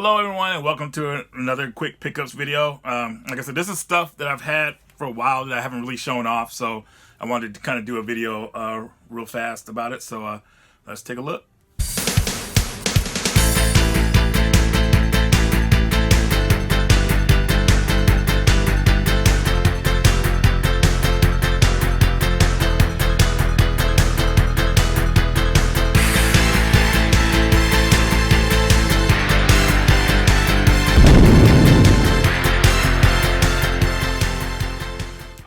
Hello everyone and welcome to another quick pickups video. Like I said, this is stuff that I've had for a while that I haven't really shown off, so I wanted to kind of do a video real fast about it. So let's take a look.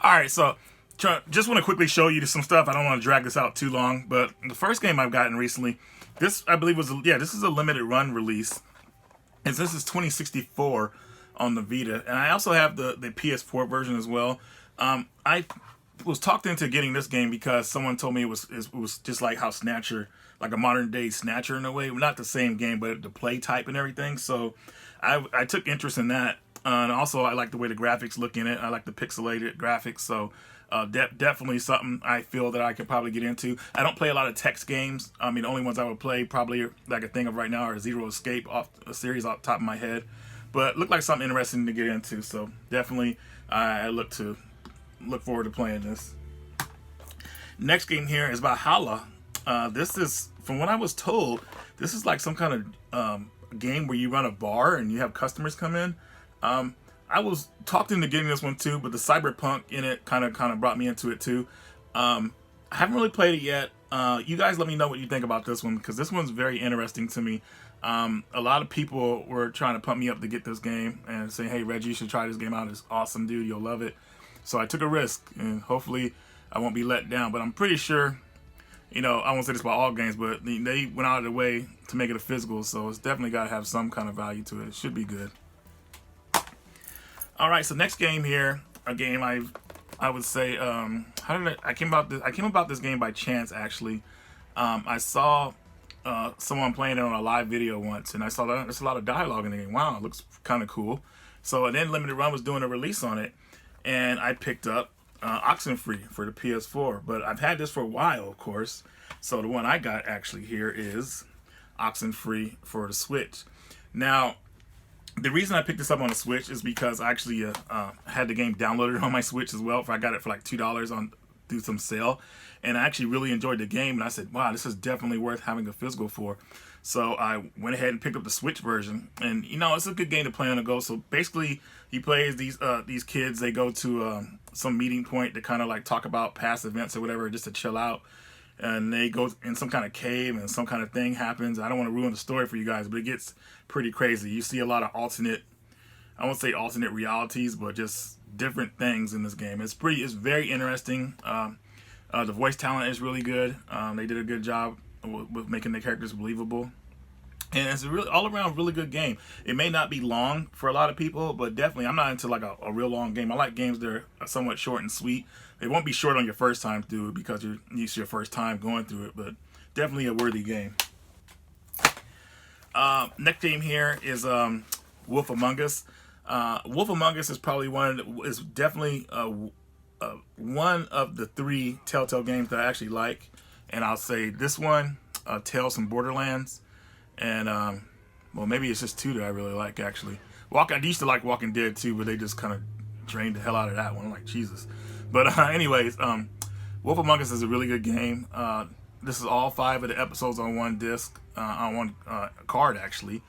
Alright, so just want to quickly show you some stuff. I don't want to drag this out too long, but the first game I've gotten recently, this I believe was, this is a limited run release. And this is 2064 on the Vita. And I also have the PS4 version as well. I was talked into getting this game because someone told me it was just like how Snatcher, like a modern day Snatcher in a way. Not the same game, but the play type and everything. So I took interest in that. And also, I like the way the graphics look in it. I like the pixelated graphics. So definitely something I feel that I could probably get into. I don't play a lot of text games. I mean, the only ones I would play probably that I could think of right now are Zero Escape, off a series off the top of my head. But looked like something interesting to get into. So definitely I look forward to playing this. Next game here is about Holla. This is, from what I was told, this is like some kind of game where you run a bar and you have customers come in. I was talked into getting this one too, but the cyberpunk in it kind of brought me into it too. I haven't really played it yet. You guys let me know what you think about this one, because this one's very interesting to me. A lot of people were trying to pump me up to get this game and say, hey Reggie, you should try this game out. It's awesome, dude, you'll love it. So I took a risk and hopefully I won't be let down, but I'm pretty sure, you know, I won't say this about all games, but they went out of their way to make it a physical, so it's definitely got to have some kind of value to it. It should be good. All right, so next game here, a game I would say, I came about this game by chance actually. I saw someone playing it on a live video once, and I saw that there's a lot of dialogue in the game. Wow, it looks kind of cool. So and then Limited Run was doing a release on it, and I picked up Oxenfree for the PS4. But I've had this for a while, of course. So the one I got actually here is Oxenfree for the Switch. Now, the reason I picked this up on the Switch is because I actually had the game downloaded on my Switch as well. I got it for like $2 through some sale, and I actually really enjoyed the game. And I said, wow, this is definitely worth having a physical for. So I went ahead and picked up the Switch version, and you know, it's a good game to play on the go. So basically, he plays these kids. They go to some meeting point to kind of like talk about past events or whatever, just to chill out. And they go in some kind of cave and some kind of thing happens. I don't want to ruin the story for you guys, but it gets pretty crazy. You see a lot of alternate, I won't say alternate realities, but just different things in this game. It's very interesting. The voice talent is really good. They did a good job with making the characters believable. And it's a really all around really good game. It may not be long for a lot of people, but definitely I'm not into like a real long game. I like games that are somewhat short and sweet. It won't be short on your first time through it because it's your first time going through it, but definitely a worthy game. Next game here is Wolf Among Us. Wolf Among Us is probably definitely one of the 3 Telltale games that I actually like, and I'll say this one, Tales from Borderlands, and well, maybe it's just 2 that I really like actually. I used to like Walking Dead too, but they just kind of drained the hell out of that one. I'm like, Jesus. But anyways, Wolf Among Us is a really good game. This is all 5 of the episodes on one disc, on one card actually,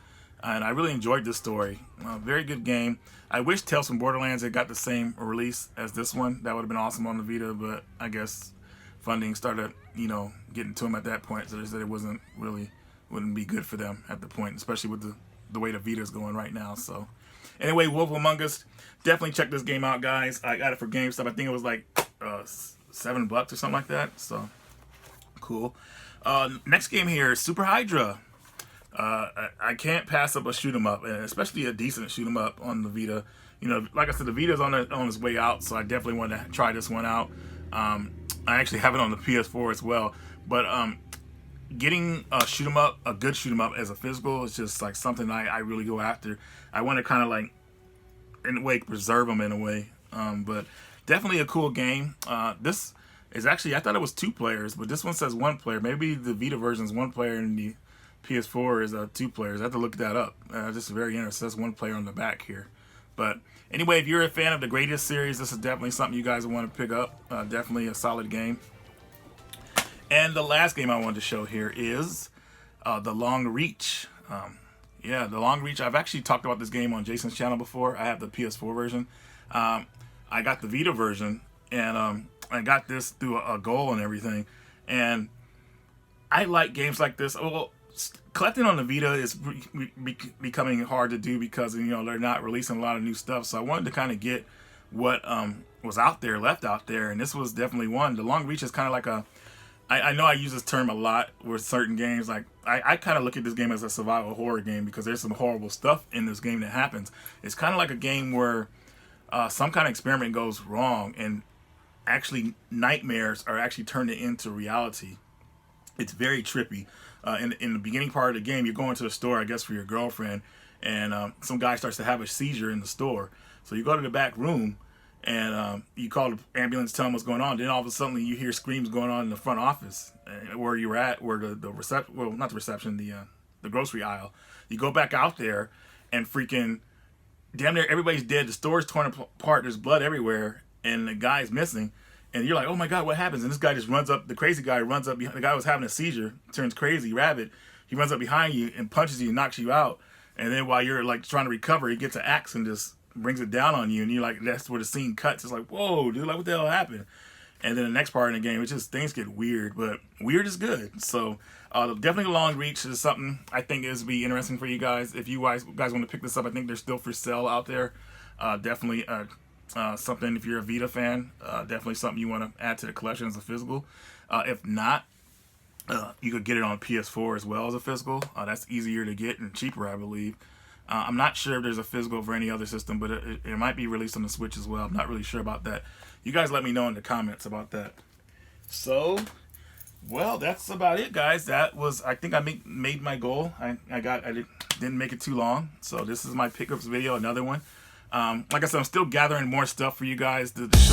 and I really enjoyed this story. Very good game. I wish Tales from Borderlands had got the same release as this one. That would have been awesome on the Vita, but I guess funding started, you know, getting to them at that point, so they said it wouldn't be good for them at the point, especially with the way the Vita's going right now. So anyway, Wolf Among Us, definitely check this game out, guys. I got it for GameStop. I think it was like $7 or something like that. So cool. Next game here is Super Hydra. I can't pass up a shoot 'em up, and especially a decent shoot 'em up on the Vita. You know, like I said, the Vita's on its way out, so I definitely want to try this one out. I actually have it on the PS4 as well, but getting a shoot 'em up, a good shoot 'em up as a physical, is just like something I really go after. I want to kind of like, in a way, preserve them in a way. But definitely a cool game. This is actually, I thought it was 2 players, but this one says 1 player. Maybe the Vita version is 1 player and the PS4 is 2 players. I have to look that up. This is very interesting. That's 1 player on the back here. But anyway, if you're a fan of the Greatest series, this is definitely something you guys want to pick up. Definitely a solid game. And the last game I wanted to show here is The Long Reach. Yeah, The Long Reach. I've actually talked about this game on Jason's channel before. I have the PS4 version. I got the Vita version, and I got this through a goal and everything. And I like games like this. Well, collecting on the Vita is becoming hard to do because, you know, they're not releasing a lot of new stuff. So I wanted to kind of get what was out there, left out there, and this was definitely one. The Long Reach is kind of like a, I know I use this term a lot with certain games. Like I kind of look at this game as a survival horror game because there's some horrible stuff in this game that happens. It's kind of like a game where some kind of experiment goes wrong and actually nightmares are actually turned into reality. It's very trippy. In the beginning part of the game, you're going to the store, I guess, for your girlfriend, and some guy starts to have a seizure in the store. So you go to the back room, and you call the ambulance, tell them what's going on. Then all of a sudden, you hear screams going on in the front office where you're at, where the reception, well, not the reception, the grocery aisle. You go back out there, and freaking damn near everybody's dead. The store's torn apart. There's blood everywhere, and the guy's missing. And you're like, oh my God, what happens? And this guy just runs up, the crazy guy runs up behind, the guy was having a seizure, turns crazy, rabid. He runs up behind you and punches you and knocks you out. And then while you're like trying to recover, he gets an axe and just brings it down on you. And you're like, that's where the scene cuts. It's like, whoa, dude, like what the hell happened? And then the next part in the game, it's just, things get weird, but weird is good. So definitely The Long Reach is something I think is be interesting for you guys. If you guys want to pick this up, I think they're still for sale out there. Definitely something, if you're a Vita fan, definitely something you want to add to the collection as a physical. If not, you could get it on PS4 as well as a physical. That's easier to get and cheaper, I believe. I'm not sure if there's a physical for any other system, but it might be released on the Switch as well. I'm not really sure about that. You guys let me know in the comments about that. So, well, that's about it, guys. That was, I think I made my goal. I didn't make it too long. So this is my pickups video, another one. Like I said, I'm still gathering more stuff for you guys to show